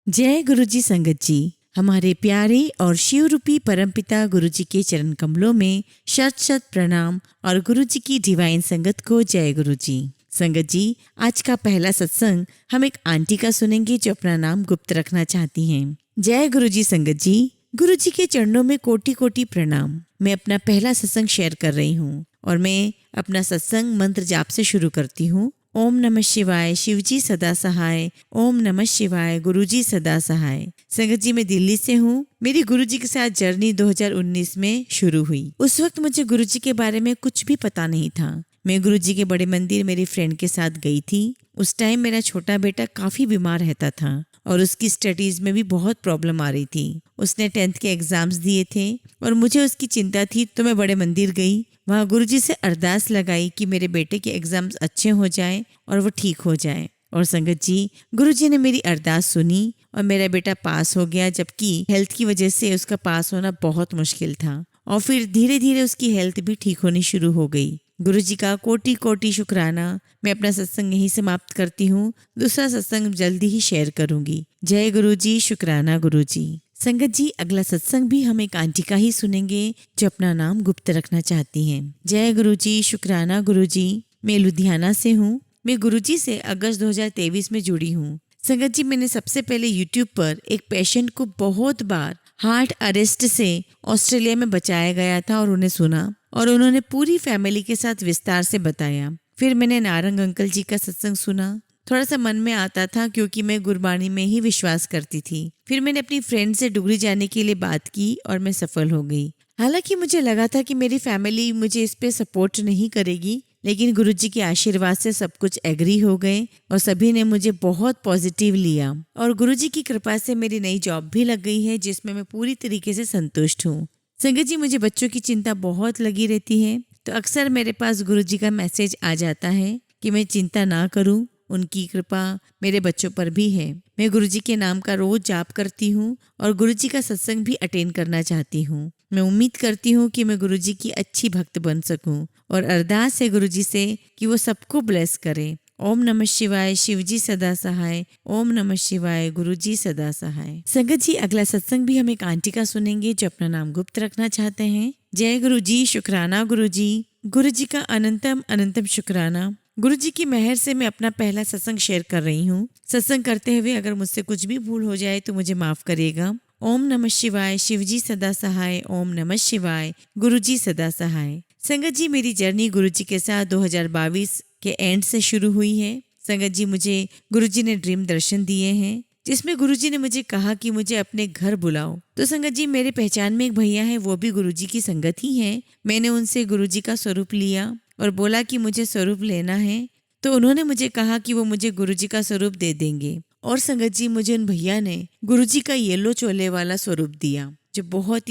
जय गुरु जी संगत जी। हमारे प्यारे और शिव रूपी परमपिता गुरु जी के चरण कमलों में शत शत प्रणाम और गुरु जी की डिवाइन संगत को जय गुरु जी। संगत जी, आज का पहला सत्संग हम एक आंटी का सुनेंगे जो अपना नाम गुप्त रखना चाहती हैं। जय गुरु जी संगत जी। गुरु जी के चरणों में कोटि कोटि प्रणाम। मैं अपना पहला सत्संग शेयर कर रही हूँ और मैं अपना सत्संग मंत्र जाप से शुरू करती हूँ। ओम नमः शिवाय, शिवजी सदा सहाय। ओम नमः शिवाय, गुरुजी सदा सहाय। संगत जी, मैं दिल्ली से हूँ। मेरी गुरुजी के साथ जर्नी 2019 में शुरू हुई। उस वक्त मुझे गुरुजी के बारे में कुछ भी पता नहीं था। मैं गुरुजी के बड़े मंदिर मेरी फ्रेंड के साथ गई थी। उस टाइम मेरा छोटा बेटा काफी बीमार रहता था और उसकी स्टडीज में भी बहुत प्रॉब्लम आ रही थी। उसने 10th के एग्जाम्स दिए थे और मुझे उसकी चिंता थी, तो मैं बड़े मंदिर गई। वहाँ गुरुजी से अरदास लगाई कि मेरे बेटे के एग्जाम्स अच्छे हो जाएं और वो ठीक हो जाए। और संगत जी, गुरुजी ने मेरी अरदास सुनी और मेरा बेटा पास हो गया, जबकि हेल्थ की वजह से उसका पास होना बहुत मुश्किल था। और फिर धीरे धीरे उसकी हेल्थ भी ठीक होनी शुरू हो गई। गुरुजी का कोटि कोटि शुक्राना। मैं अपना सत्संग यहीं समाप्त करती हूँ। दूसरा सत्संग जल्दी ही शेयर करूंगी। जय गुरु जी, शुक्राना गुरु जी। संगत जी, अगला सत्संग भी हम एक आंटी का ही सुनेंगे जो अपना नाम गुप्त रखना चाहती हैं। जय गुरु जी, शुक्राना गुरु जी। मैं लुधियाना से हूँ। मैं गुरुजी से अगस्त 2023 में जुड़ी हूँ। संगत जी, मैंने सबसे पहले यूट्यूब पर एक पेशेंट को बहुत बार हार्ट अरेस्ट से ऑस्ट्रेलिया में बचाया गया था और उन्हें सुना और उन्होंने पूरी फैमिली के साथ विस्तार से बताया। फिर मैंने नारंग अंकल जी का सत्संग सुना। थोड़ा सा मन में आता था क्योंकि मैं गुरबाणी में ही विश्वास करती थी। फिर मैंने अपनी फ्रेंड से डुगरी जाने के लिए बात की और मैं सफल हो गई। हालांकि मुझे लगा था कि मेरी फैमिली मुझे इस पे सपोर्ट नहीं करेगी, लेकिन गुरुजी के आशीर्वाद से सब कुछ एग्री हो गए और सभी ने मुझे बहुत पॉजिटिव लिया। और गुरुजी की कृपा से मेरी नई जॉब भी लग गई है, जिसमें मैं पूरी तरीके से संतुष्ट हूँ। संगत जी, मुझे बच्चों की चिंता बहुत लगी रहती है, तो अक्सर मेरे पास गुरुजी का मैसेज आ जाता है कि मैं चिंता ना करूं, उनकी कृपा मेरे बच्चों पर भी है। मैं गुरुजी के नाम का रोज जाप करती हूँ और गुरुजी का सत्संग भी अटेंड करना चाहती हूँ। मैं उम्मीद करती हूँ कि मैं गुरुजी की अच्छी भक्त बन सकूं और अरदास है गुरुजी से कि वो सबको ब्लेस करें। ओम नमः शिवाय, शिवजी सदा सहाय। ओम नमः शिवाय, गुरुजी सदा सहाय। संगत जी, अगला सत्संग भी हम एक आंटी का सुनेंगे जो अपना नाम गुप्त रखना चाहते हैं। जय गुरु जी, शुक्राना गुरु जी। गुरु जी का अनंतम अनंतम शुक्राना। गुरु जी की मेहर से मैं अपना पहला सत्संग शेयर कर रही हूँ। सत्संग करते हुए अगर मुझसे कुछ भी भूल हो जाए तो मुझे माफ करिएगा। ओम नमः शिवाय, शिवजी सदा सहाय। ओम नमः शिवाय, गुरुजी सदा सहाय। संगत जी, मेरी जर्नी गुरुजी के साथ 2022 के एंड से शुरू हुई है। संगत जी, मुझे गुरुजी ने ड्रीम दर्शन दिए हैं, जिसमें गुरुजी ने मुझे कहा कि मुझे अपने घर बुलाओ। तो संगत जी, मेरे पहचान में एक भैया है, वो भी गुरुजी की संगत ही है। मैंने उनसे गुरुजी का स्वरूप लिया और बोला कि मुझे स्वरूप लेना है, तो उन्होंने मुझे कहा कि वो मुझे गुरुजी का स्वरूप दे देंगे। और संगत जी, मुझे उन भैया ने गुरुजी का येलो चोले वाला स्वरूप दिया, जो बहुत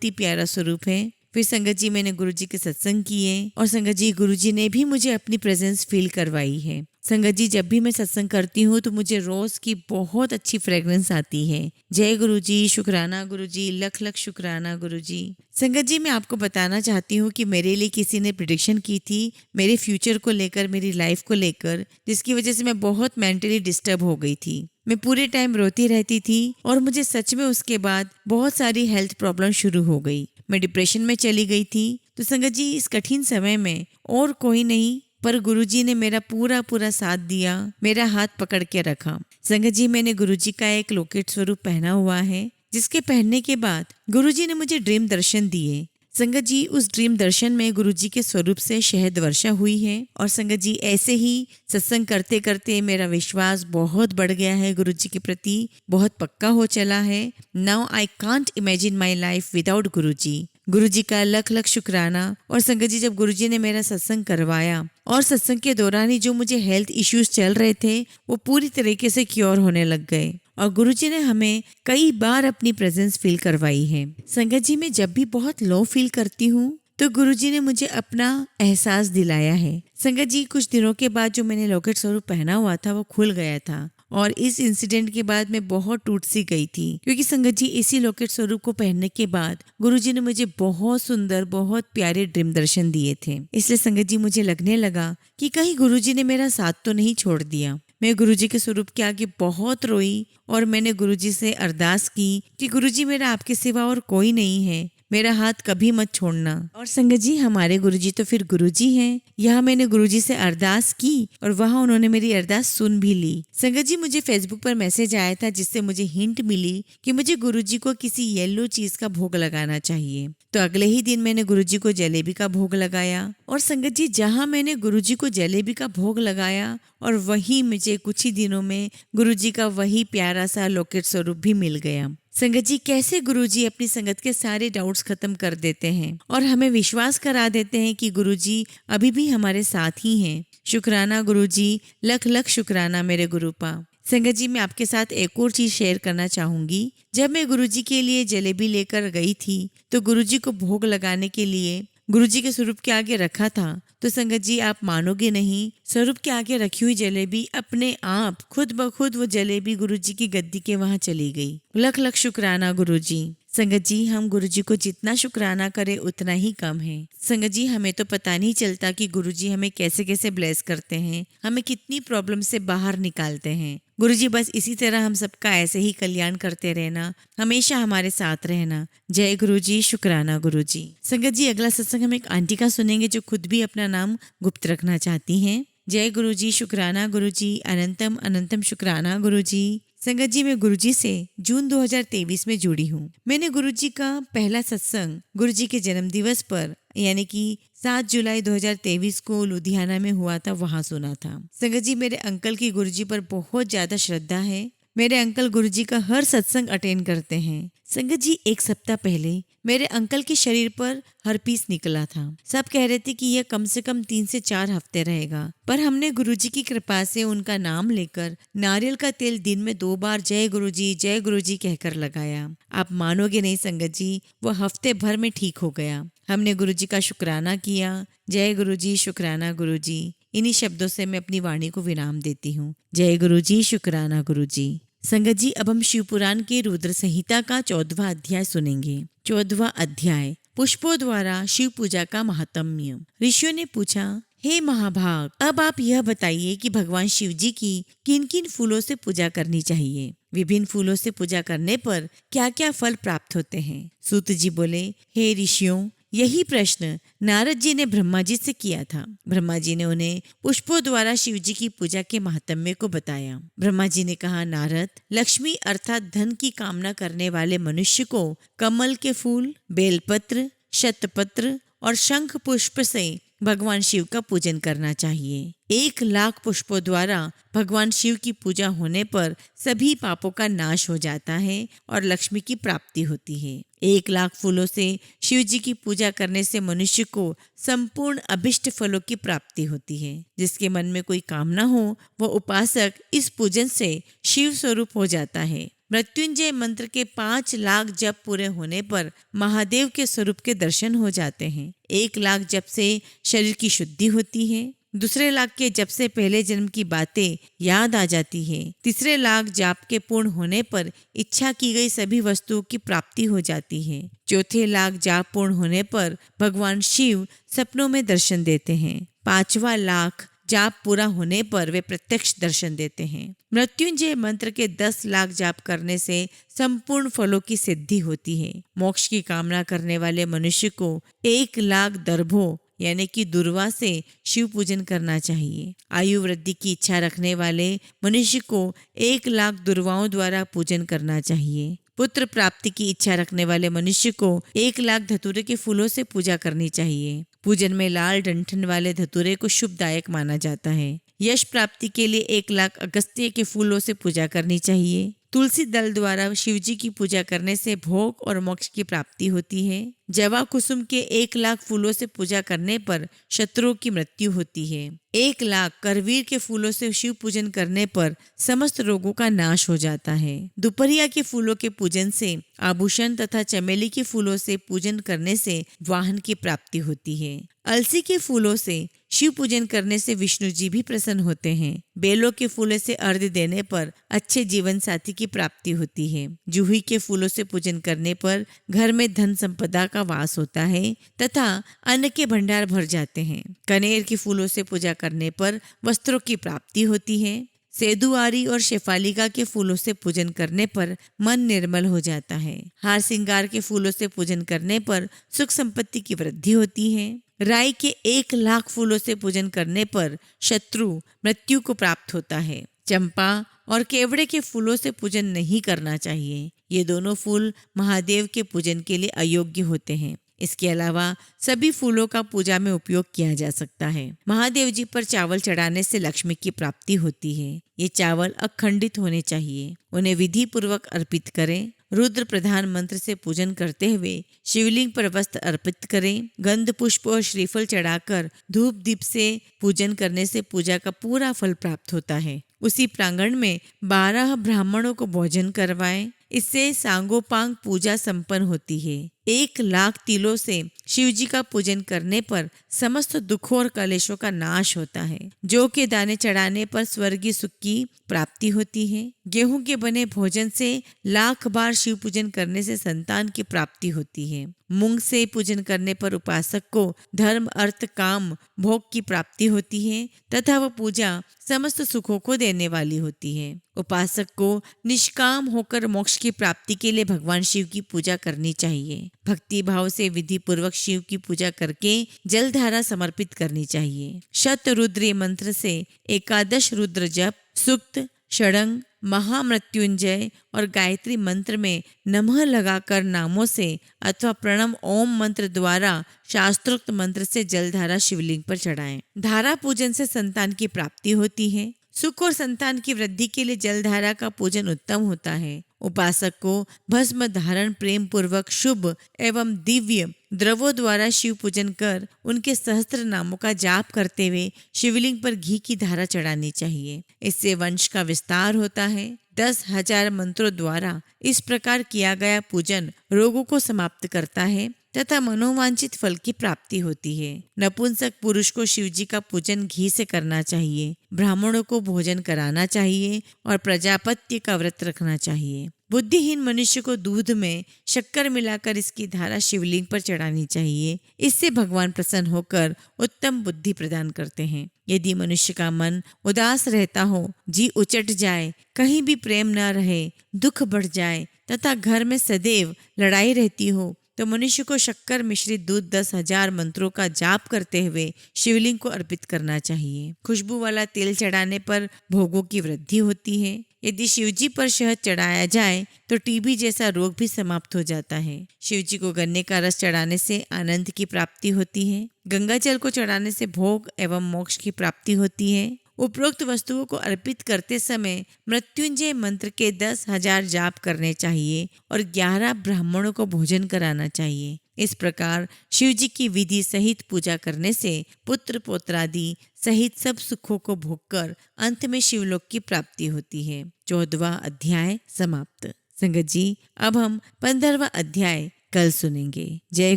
ही प्यारा स्वरूप है। फिर संगत जी, मैंने गुरुजी के सत्संग किए और संगत जी, गुरुजी ने भी मुझे अपनी प्रेजेंस फील करवाई है। संगत जी, जब भी मैं सत्संग करती हूँ तो मुझे रोज की बहुत अच्छी फ्रेग्रेंस आती है। जय गुरुजी, शुक्राना गुरुजी, लख लख शुक्राना गुरुजी। संगत जी, मैं आपको बताना चाहती हूँ कि मेरे लिए किसी ने प्रिडिक्शन की थी मेरे फ्यूचर को लेकर, मेरी लाइफ को लेकर, जिसकी वजह से मैं बहुत मेंटली डिस्टर्ब हो गई थी। मैं पूरे टाइम रोती रहती थी और मुझे सच में उसके बाद बहुत सारी हेल्थ प्रॉब्लम शुरू हो गई। मैं डिप्रेशन में चली गई थी। तो संगत जी, इस कठिन समय में और कोई नहीं पर गुरुजी ने मेरा पूरा साथ दिया, मेरा हाथ पकड़ के रखा। संगत जी, मैंने गुरुजी का एक लॉकेट स्वरूप पहना हुआ है, जिसके पहनने के बाद गुरुजी ने मुझे ड्रीम दर्शन दिए। संगत जी, उस ड्रीम दर्शन में गुरुजी के स्वरूप से शहद वर्षा हुई है। और संगत जी, ऐसे ही सत्संग करते करते मेरा विश्वास बहुत बढ़ गया है गुरुजी के प्रति, बहुत पक्का हो चला है। Now I can't imagine my life without Guruji. Guruji का लख लख शुक्राना। और संगत जी, जब गुरुजी ने मेरा सत्संग करवाया और सत्संग के दौरान ही जो मुझे हेल्थ इश्यूज चल रहे थे वो पूरी तरीके से क्योर होने लग गए और गुरुजी ने हमें कई बार अपनी प्रेजेंस फील करवाई है। संगत जी, मैं जब भी बहुत लो फील करती हूँ तो गुरुजी ने मुझे अपना एहसास दिलाया है। संगत जी, कुछ दिनों के बाद जो मैंने लॉकेट स्वरूप पहना हुआ था वो खुल गया था और इस इंसिडेंट के बाद मैं बहुत टूट सी गई थी, क्योंकि संगत जी, इसी लॉकेट स्वरूप को पहनने के बाद गुरुजी ने मुझे बहुत सुंदर, बहुत प्यारे ड्रीम दर्शन दिए थे। इसलिए संगत जी, मुझे लगने लगा कि कहीं गुरुजी ने मेरा साथ तो नहीं छोड़ दिया। मैं गुरुजी के स्वरूप के आगे बहुत रोई और मैंने गुरुजी से अरदास की कि गुरुजी मेरा आपके सिवा और कोई नहीं है, मेरा हाथ कभी मत छोड़ना। और संगत जी, हमारे गुरुजी तो फिर गुरुजी हैं। यहाँ मैंने गुरुजी से अरदास की और वहाँ उन्होंने मेरी अरदास सुन भी ली। संगत जी, मुझे फेसबुक पर मैसेज आया था जिससे मुझे हिंट मिली कि मुझे गुरुजी को किसी येलो चीज का भोग लगाना चाहिए। तो अगले ही दिन मैंने गुरुजी को जलेबी का भोग लगाया। और संगत जी, जहाँ मैंने गुरुजी को जलेबी का भोग लगाया और वही मुझे कुछ ही दिनों में गुरुजी का वही प्यारा सा लॉकेट स्वरूप भी मिल गया। संगत जी, कैसे गुरुजी अपनी संगत के सारे डाउट्स खत्म कर देते हैं और हमें विश्वास करा देते हैं कि गुरुजी अभी भी हमारे साथ ही हैं। शुक्राना गुरुजी, लख लख शुक्राना मेरे गुरुपा। संगत जी, मैं आपके साथ एक और चीज शेयर करना चाहूंगी। जब मैं गुरुजी के लिए जलेबी लेकर गई थी तो गुरुजी को भोग लगाने के लिए गुरुजी के स्वरूप के आगे रखा था, तो संगत जी आप मानोगे नहीं, स्वरूप के आगे रखी हुई जलेबी अपने आप खुद ब खुद वो जलेबी गुरुजी की गद्दी के वहां चली गई। लख लख शुक्राना गुरुजी। संगत जी, हम गुरुजी को जितना शुक्राना करें उतना ही कम है। संगत जी, हमें तो पता नहीं चलता कि गुरुजी हमें कैसे कैसे ब्लेस करते हैं, हमें कितनी प्रॉब्लम से बाहर निकालते हैं। गुरुजी बस इसी तरह हम सबका ऐसे ही कल्याण करते रहना, हमेशा हमारे साथ रहना। जय गुरुजी, शुक्राना गुरुजी। संगत जी, अगला सत्संग हम एक आंटी का सुनेंगे जो खुद भी अपना नाम गुप्त रखना चाहती हैं। जय गुरुजी, शुक्राना गुरुजी, अनंतम अनंतम शुक्राना गुरुजी। संगत जी, मैं गुरुजी से जून 2023 में जुड़ी हूँ। मैंने गुरुजी का पहला सत्संग गुरुजी के जन्म दिवस पर यानी कि 7 जुलाई 2023 को लुधियाना में हुआ था, वहाँ सुना था। संगत जी, मेरे अंकल की गुरुजी पर बहुत ज्यादा श्रद्धा है। मेरे अंकल गुरुजी का हर सत्संग अटेंड करते हैं। संगत जी, एक सप्ताह पहले मेरे अंकल के शरीर पर हर्पीस निकला था। सब कह रहे थे कि यह कम से कम 3 से 4 हफ्ते रहेगा, पर हमने गुरुजी की कृपा से उनका नाम लेकर नारियल का तेल दिन में 2 बार जय गुरुजी कहकर लगाया। आप मानोगे नहीं संगत जी, वो हफ्ते भर में ठीक हो गया। हमने गुरुजी का शुक्राना किया। जय गुरुजी, शुक्राना गुरुजी। इन्हीं शब्दों से मैं अपनी वाणी को विराम देती हूँ। जय गुरुजी, शुक्राना गुरुजी। संगत जी, अब हम शिवपुराण के रुद्र संहिता का 14वां अध्याय सुनेंगे। 14वां अध्याय, पुष्पों द्वारा शिव पूजा का महात्म्य। ऋषियों ने पूछा, हे महाभाग, अब आप यह बताइए कि भगवान शिव जी की किन किन फूलों से पूजा करनी चाहिए। विभिन्न फूलों से पूजा करने पर क्या क्या फल प्राप्त होते हैं। सूत जी बोले, हे ऋषियों, यही प्रश्न नारद जी ने ब्रह्मा जी से किया था। ब्रह्मा जी ने उन्हें पुष्पों द्वारा शिव जी की पूजा के महात्म्य को बताया। ब्रह्मा जी ने कहा, नारद, लक्ष्मी अर्थात धन की कामना करने वाले मनुष्य को कमल के फूल, बेलपत्र, शतपत्र और शंख पुष्प से भगवान शिव का पूजन करना चाहिए। 1 लाख पुष्पों द्वारा भगवान शिव की पूजा होने पर सभी पापों का नाश हो जाता है और लक्ष्मी की प्राप्ति होती है। 1 लाख फूलों से शिव जी की पूजा करने से मनुष्य को संपूर्ण अभिष्ट फलों की प्राप्ति होती है। जिसके मन में कोई कामना हो वह उपासक इस पूजन से शिव स्वरूप हो जाता है। मृत्युंजय मंत्र के 5 लाख जप पूरे होने पर महादेव के स्वरूप के दर्शन हो जाते हैं। 1 लाख जप से शरीर की शुद्धि होती है। 2 लाख के जप से पहले जन्म की बातें याद आ जाती है। 3 लाख जाप के पूर्ण होने पर इच्छा की गई सभी वस्तुओं की प्राप्ति हो जाती है। 4 लाख जाप पूर्ण होने पर भगवान शिव सपनों में दर्शन देते हैं। 5वां लाख जाप पूरा होने पर वे प्रत्यक्ष दर्शन देते हैं। मृत्युंजय मंत्र के 10 लाख जाप करने से संपूर्ण फलों की सिद्धि होती है। मोक्ष की कामना करने वाले मनुष्य को 1 लाख दर्भों यानी कि दुर्वा से शिव पूजन करना चाहिए। आयु वृद्धि की इच्छा रखने वाले मनुष्य को 1 लाख दुर्वाओं द्वारा पूजन करना चाहिए। पुत्र प्राप्ति की इच्छा रखने वाले मनुष्य को 1 लाख धतूरे के फूलों से पूजा करनी चाहिए। पूजन में लाल डंठन वाले धतूरे को शुभदायक माना जाता है। यश प्राप्ति के लिए 1 लाख अगस्त्य के फूलों से पूजा करनी चाहिए। तुलसी दल द्वारा शिव जी की पूजा करने से भोग और मोक्ष की प्राप्ति होती है। जवा कुसुम के 1 लाख फूलों से पूजा करने पर शत्रुओं की मृत्यु होती है। 1 लाख करवीर के फूलों से शिव पूजन करने पर समस्त रोगों का नाश हो जाता है। दुपहरिया के फूलों के पूजन से, आभूषण तथा चमेली के फूलों से पूजन करने से वाहन की प्राप्ति होती है। अलसी के फूलों से शिव पूजन करने से विष्णु जी भी प्रसन्न होते हैं। बेलों के फूलों से अर्घ्य देने पर अच्छे जीवन साथी की प्राप्ति होती है। जूही के फूलों से पूजन करने पर घर में धन संपदा का वास होता है तथा अन्न के भंडार भर जाते हैं। कनेर के फूलों से पूजा करने पर वस्त्रों की प्राप्ति होती है। सेदुआरी और शेफालिका के फूलों से पूजन करने पर मन निर्मल हो जाता है। हार श्रृंगार के फूलों से पूजन करने पर सुख संपत्ति की वृद्धि होती है। राई के 1,00,000 फूलों से पूजन करने पर शत्रु मृत्यु को प्राप्त होता है। चंपा और केवड़े के फूलों से पूजन नहीं करना चाहिए। ये दोनों फूल महादेव के पूजन के लिए अयोग्य होते हैं। इसके अलावा सभी फूलों का पूजा में उपयोग किया जा सकता है। महादेव जी पर चावल चढ़ाने से लक्ष्मी की प्राप्ति होती है। ये चावल अखंडित होने चाहिए। उन्हें विधि पूर्वक अर्पित करें। रुद्र प्रधान मंत्र से पूजन करते हुए शिवलिंग पर वस्त्र अर्पित करें। गंध पुष्प और श्रीफल चढ़ाकर धूप दीप से पूजन करने से पूजा का पूरा फल प्राप्त होता है। उसी प्रांगण में 12 ब्राह्मणों को भोजन करवाएं। इससे सांगोपांग पूजा संपन्न होती है। 1,00,000 तिलों से शिव जी का पूजन करने पर समस्त दुखों और कलेशों का नाश होता है। जौ के दाने चढ़ाने पर स्वर्गीय सुख की प्राप्ति होती है। गेहूं के बने भोजन से 1,00,000 बार शिव पूजन करने से संतान की प्राप्ति होती है। मूंग से पूजन करने पर उपासक को धर्म अर्थ काम भोग की प्राप्ति होती है तथा वह पूजा समस्त सुखों को देने वाली होती है। उपासक को निष्काम होकर मोक्ष की प्राप्ति के लिए भगवान शिव की पूजा करनी चाहिए। भक्ति भाव से विधि पूर्वक शिव की पूजा करके जलधारा समर्पित करनी चाहिए। शतरुद्री मंत्र से 11 रुद्र जप, सूक्त, षडंग, महामृत्युंजय और गायत्री मंत्र में नमः लगाकर नामों से अथवा प्रणव ओम मंत्र द्वारा शास्त्रोक्त मंत्र से जलधारा शिवलिंग पर चढ़ाएं। धारा पूजन से संतान की प्राप्ति होती है। सुख और संतान की वृद्धि के लिए जलधारा का पूजन उत्तम होता है। उपासक को भस्म धारण प्रेम पूर्वक शुभ एवं दिव्य द्रवों द्वारा शिव पूजन कर उनके सहस्त्र नामों का जाप करते हुए शिवलिंग पर घी की धारा चढ़ानी चाहिए। इससे वंश का विस्तार होता है। 10,000 मंत्रों द्वारा इस प्रकार किया गया पूजन रोगों को समाप्त करता है तथा मनोवांछित फल की प्राप्ति होती है। नपुंसक पुरुष को शिव जी का पूजन घी से करना चाहिए। ब्राह्मणों को भोजन कराना चाहिए और प्रजापत्य का व्रत रखना चाहिए। बुद्धिहीन मनुष्य को दूध में शक्कर मिलाकर इसकी धारा शिवलिंग पर चढ़ानी चाहिए। इससे भगवान प्रसन्न होकर उत्तम बुद्धि प्रदान करते हैं। यदि मनुष्य का मन उदास रहता हो, जी उचट जाए, कहीं भी प्रेम न रहे, दुख बढ़ जाए तथा घर में सदैव लड़ाई रहती हो तो मनुष्य को शक्कर मिश्रित दूध 10,000 मंत्रों का जाप करते हुए शिवलिंग को अर्पित करना चाहिए। खुशबू वाला तेल चढ़ाने पर भोगों की वृद्धि होती है। यदि शिवजी पर शहद चढ़ाया जाए तो टीबी जैसा रोग भी समाप्त हो जाता है। शिवजी को गन्ने का रस चढ़ाने से आनंद की प्राप्ति होती है। गंगा जल को चढ़ाने से भोग एवं मोक्ष की प्राप्ति होती है। उपरोक्त वस्तुओं को अर्पित करते समय मृत्युंजय मंत्र के 10,000 जाप करने चाहिए और 11 ब्राह्मणों को भोजन कराना चाहिए। इस प्रकार शिव जी की विधि सहित पूजा करने से पुत्र पौत्रादि सहित सब सुखों को भोगकर अंत में शिवलोक की प्राप्ति होती है। 14वां अध्याय समाप्त। संगत जी, अब हम 15वां अध्याय कल सुनेंगे। जय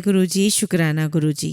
गुरु जी, शुक्राना गुरु जी।